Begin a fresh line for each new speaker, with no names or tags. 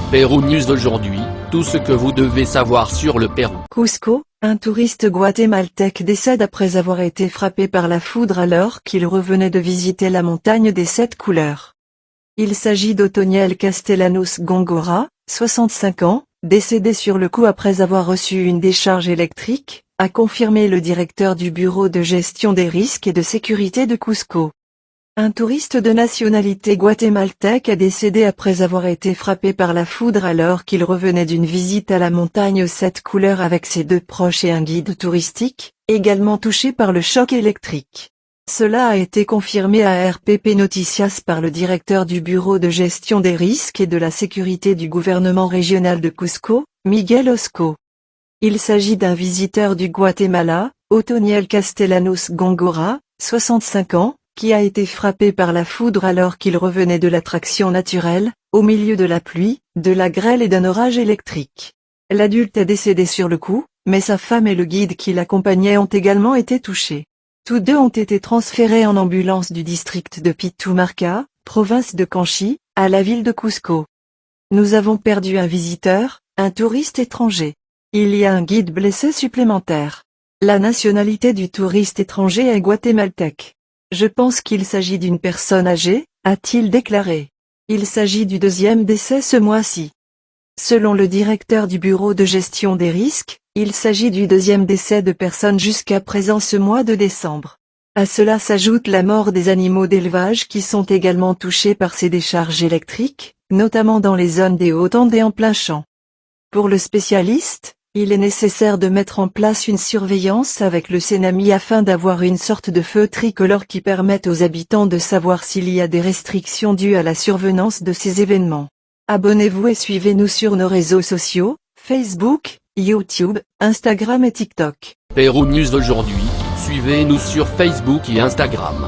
Pérou News aujourd'hui, tout ce que vous devez savoir sur le Pérou.
Cusco, un touriste guatémaltèque décède après avoir été frappé par la foudre alors qu'il revenait de visiter la montagne des 7 couleurs. Il s'agit d'Otoniel Castellanos Góngora, 65 ans, décédé sur le coup après avoir reçu une décharge électrique, a confirmé le directeur du Bureau de gestion des risques et de sécurité de Cusco. Un touriste de nationalité guatémaltèque a décédé après avoir été frappé par la foudre alors qu'il revenait d'une visite à la montagne aux 7 couleurs avec ses 2 proches et un guide touristique, également touché par le choc électrique. Cela a été confirmé à RPP Noticias par le directeur du Bureau de gestion des risques et de la sécurité du gouvernement régional de Cusco, Miguel Osco. Il s'agit d'un visiteur du Guatemala, Otoniel Castellanos Góngora, 65 ans, qui a été frappé par la foudre alors qu'il revenait de l'attraction naturelle, au milieu de la pluie, de la grêle et d'un orage électrique. L'adulte est décédé sur le coup, mais sa femme et le guide qui l'accompagnait ont également été touchés. Tous deux ont été transférés en ambulance du district de Pitumarca, province de Canchi, à la ville de Cusco. Nous avons perdu un visiteur, un touriste étranger. Il y a un guide blessé supplémentaire. La nationalité du touriste étranger est guatémaltèque. Je pense qu'il s'agit d'une personne âgée, a-t-il déclaré. Il s'agit du 2e décès ce mois-ci. Selon le directeur du Bureau de gestion des risques, il s'agit du 2e décès de personnes jusqu'à présent ce mois de décembre. À cela s'ajoute la mort des animaux d'élevage qui sont également touchés par ces décharges électriques, notamment dans les zones des Hauts-Andes et en plein champ. Pour le spécialiste, il est nécessaire de mettre en place une surveillance avec le Senami afin d'avoir une sorte de feu tricolore qui permette aux habitants de savoir s'il y a des restrictions dues à la survenance de ces événements. Abonnez-vous et suivez-nous sur nos réseaux sociaux, Facebook, YouTube, Instagram et TikTok.
Pérou News aujourd'hui, suivez-nous sur Facebook et Instagram.